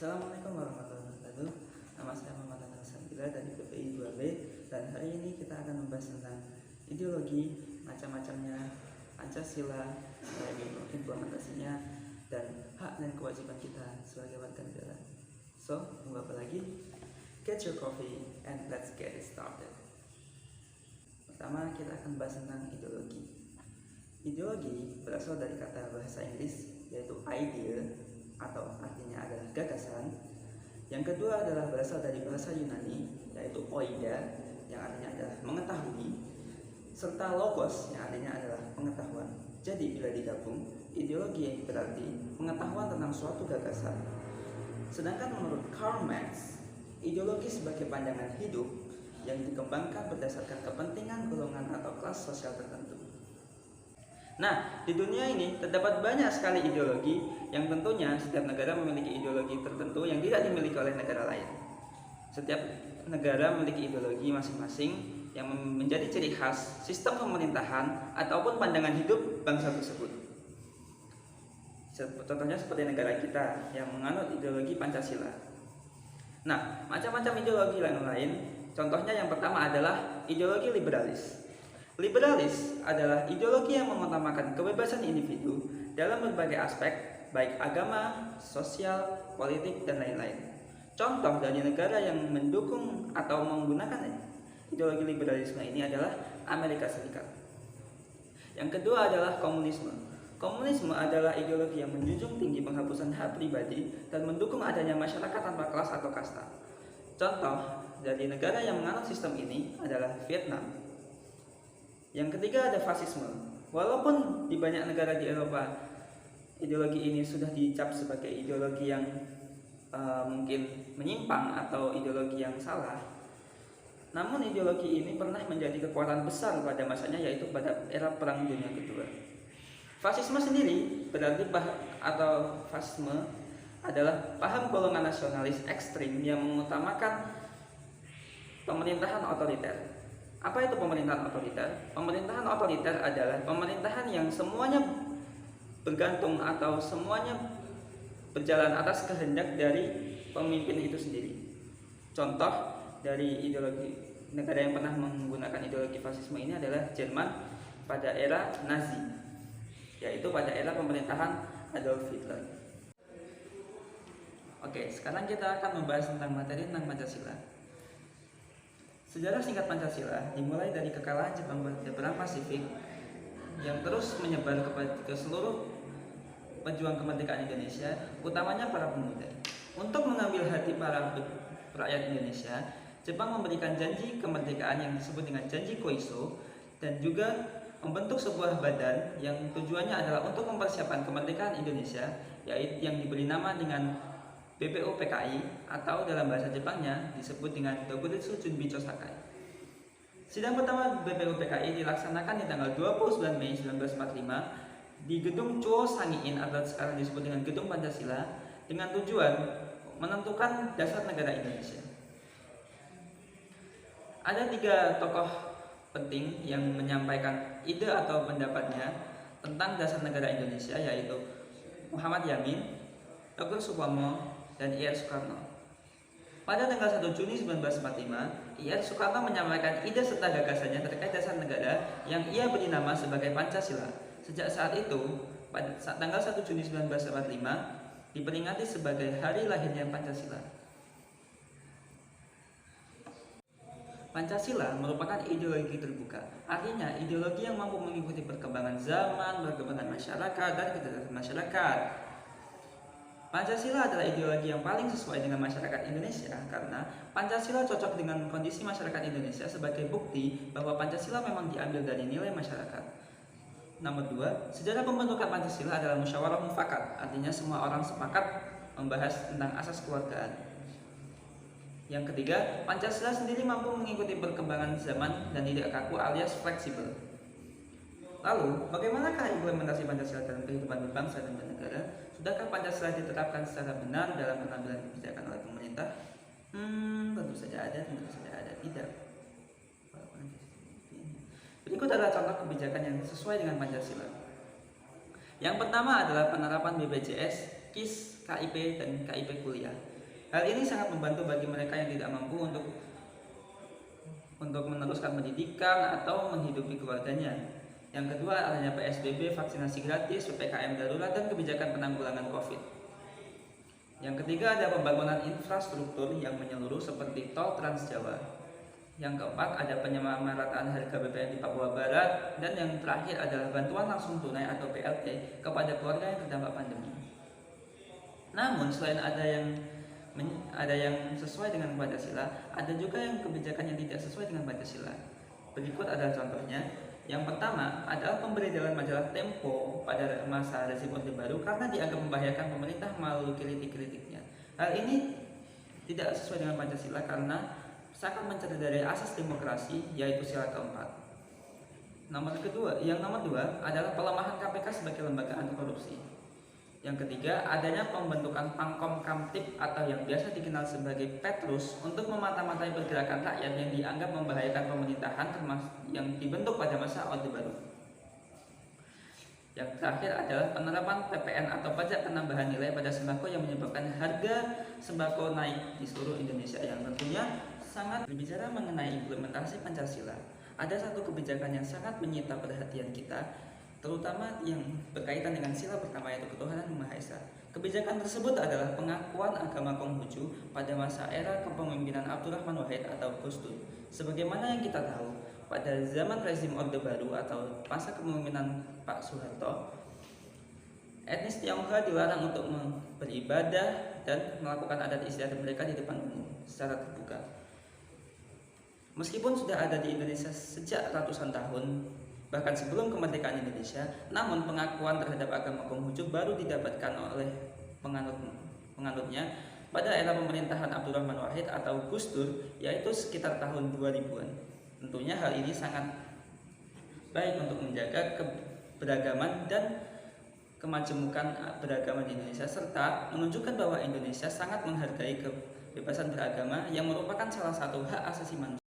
Assalamualaikum warahmatullahi wabarakatuh. Nama saya Muhammad Hasan dari PPI 2B, dan hari ini kita akan membahas tentang ideologi, macam-macamnya, Pancasila, implementasinya, dan hak dan kewajiban kita sebagai warga negara. So, tunggu apa lagi? Get your coffee and let's get it started. Pertama, kita akan bahas tentang ideologi. Ideologi berasal dari kata bahasa Inggris yaitu idea, atau artinya adalah gagasan. Yang kedua adalah berasal dari bahasa Yunani yaitu oida, yang artinya adalah mengetahui, serta logos, yang artinya adalah pengetahuan. Jadi bila digabung, ideologi berarti pengetahuan tentang suatu gagasan. Sedangkan menurut Karl Marx, ideologi sebagai pandangan hidup yang dikembangkan berdasarkan kepentingan golongan atau kelas sosial tertentu. Nah, di dunia ini terdapat banyak sekali ideologi yang tentunya setiap negara memiliki ideologi tertentu yang tidak dimiliki oleh negara lain. Setiap negara memiliki ideologi masing-masing yang menjadi ciri khas sistem pemerintahan ataupun pandangan hidup bangsa tersebut. Contohnya seperti negara kita yang menganut ideologi Pancasila. Nah, macam-macam ideologi lain, contohnya yang pertama adalah ideologi liberalis. Liberalis adalah ideologi yang mengutamakan kebebasan individu dalam berbagai aspek, baik agama, sosial, politik, dan lain-lain. Contoh dari negara yang mendukung atau menggunakan ideologi liberalisme ini adalah Amerika Serikat. Yang kedua adalah komunisme. Komunisme adalah ideologi yang menjunjung tinggi penghapusan hak pribadi dan mendukung adanya masyarakat tanpa kelas atau kasta. Contoh dari negara yang menganut sistem ini adalah Vietnam. Yang ketiga ada fasisme. Walaupun di banyak negara di Eropa ideologi ini sudah dicap sebagai ideologi yang mungkin menyimpang atau ideologi yang salah, namun ideologi ini pernah menjadi kekuatan besar pada masanya, yaitu pada era Perang Dunia Kedua. Fasisme sendiri berarti fasisme adalah paham golongan nasionalis ekstrim yang mengutamakan pemerintahan otoriter. Apa itu pemerintahan otoriter? Pemerintahan otoriter adalah pemerintahan yang semuanya bergantung atau semuanya berjalan atas kehendak dari pemimpin itu sendiri. Contoh dari ideologi negara yang pernah menggunakan ideologi fasisme ini adalah Jerman pada era Nazi, yaitu pada era pemerintahan Adolf Hitler. Oke, sekarang kita akan membahas tentang materi tentang Pancasila. Sejarah singkat Pancasila dimulai dari kekalahan Jepang pada Perang Pasifik yang terus menyebar ke seluruh pejuang kemerdekaan Indonesia, utamanya para pemuda. Untuk mengambil hati para rakyat Indonesia, Jepang memberikan janji kemerdekaan yang disebut dengan janji Koiso, dan juga membentuk sebuah badan yang tujuannya adalah untuk mempersiapkan kemerdekaan Indonesia, yaitu yang diberi nama dengan BPUPKI, atau dalam bahasa Jepangnya disebut dengan Dokuritsu Chunbicho Sakai. Sidang pertama BPUPKI dilaksanakan di tanggal 29 Mei 1945 di Gedung Chuo Sangiin, atau sekarang disebut dengan Gedung Pancasila, dengan tujuan menentukan dasar negara Indonesia. Ada 3 tokoh penting yang menyampaikan ide atau pendapatnya tentang dasar negara Indonesia, yaitu Muhammad Yamin, Dr. Supomo, dan I.R. Soekarno. Pada tanggal 1 Juni 1945, I.R. Soekarno menyampaikan ide serta gagasannya terkait dasar negara yang ia beri nama sebagai Pancasila. Sejak saat itu, pada tanggal 1 Juni 1945 diperingati sebagai hari lahirnya Pancasila. Pancasila merupakan ideologi terbuka, artinya ideologi yang mampu mengikuti perkembangan zaman, perkembangan masyarakat, dan kecerdasan masyarakat. Pancasila adalah ideologi yang paling sesuai dengan masyarakat Indonesia karena Pancasila cocok dengan kondisi masyarakat Indonesia sebagai bukti bahwa Pancasila memang diambil dari nilai masyarakat. Nomor 2, sejarah pembentukan Pancasila adalah musyawarah mufakat, artinya semua orang sepakat membahas tentang asas keluargaan. Yang ketiga, Pancasila sendiri mampu mengikuti perkembangan zaman dan tidak kaku alias fleksibel. Lalu, bagaimanakah implementasi Pancasila dalam kehidupan berbangsa dan bernegara? Sudahkah Pancasila diterapkan secara benar dalam pengambilan kebijakan oleh pemerintah? Tentu saja ada, tentu saja ada tidak. Berikut adalah contoh kebijakan yang sesuai dengan Pancasila. Yang pertama adalah penerapan BPJS, KIS, KIP, dan KIP kuliah. Hal ini sangat membantu bagi mereka yang tidak mampu untuk meneruskan pendidikan atau menghidupi keluarganya. Yang kedua, adanya PSBB, vaksinasi gratis, PPKM darurat, dan kebijakan penanggulangan COVID. Yang ketiga, ada pembangunan infrastruktur yang menyeluruh seperti tol Trans Jawa. Yang keempat, ada penyamarataan harga BBM di Papua Barat. Dan yang terakhir adalah bantuan langsung tunai atau BLT kepada keluarga yang terdampak pandemi. Namun, selain ada yang sesuai dengan Pancasila, ada juga yang kebijakan yang tidak sesuai dengan Pancasila. Berikut adalah contohnya. Yang pertama adalah pemberedalan majalah Tempo pada masa rezim Orde Baru karena dianggap membahayakan pemerintah melalui kritik-kritiknya. Hal ini tidak sesuai dengan Pancasila karena sangat mencederai asas demokrasi, yaitu sila keempat. Yang nomor dua adalah pelemahan KPK sebagai lembaga anti korupsi. Yang ketiga, adanya pembentukan Pangkom Kamtib atau yang biasa dikenal sebagai Petrus untuk memata-matai pergerakan rakyat yang dianggap membahayakan pemerintahan yang dibentuk pada masa Orde Baru. Yang terakhir adalah penerapan PPN atau pajak penambahan nilai pada sembako yang menyebabkan harga sembako naik di seluruh Indonesia, yang tentunya sangat berbicara mengenai implementasi Pancasila. Ada satu kebijakan yang sangat menyita perhatian kita, terutama yang berkaitan dengan sila pertama, yaitu ketuhanan yang Maha Esa. Kebijakan tersebut adalah pengakuan agama Konghucu pada masa era kepemimpinan Abdurrahman Wahid atau Gus Dur. Sebagaimana yang kita tahu, pada zaman rezim Orde Baru atau masa kepemimpinan Pak Soeharto, etnis Tionghoa dilarang untuk beribadah dan melakukan adat istiadat mereka di depan umum secara terbuka. Meskipun sudah ada di Indonesia sejak ratusan tahun, bahkan sebelum kemerdekaan Indonesia, namun pengakuan terhadap agama Konghucu baru didapatkan oleh penganutnya pada era pemerintahan Abdurrahman Wahid atau Gus Dur, yaitu sekitar tahun 2000-an. Tentunya hal ini sangat baik untuk menjaga keberagaman dan kemajemukan beragama di Indonesia, serta menunjukkan bahwa Indonesia sangat menghargai kebebasan beragama yang merupakan salah satu hak asasi manusia.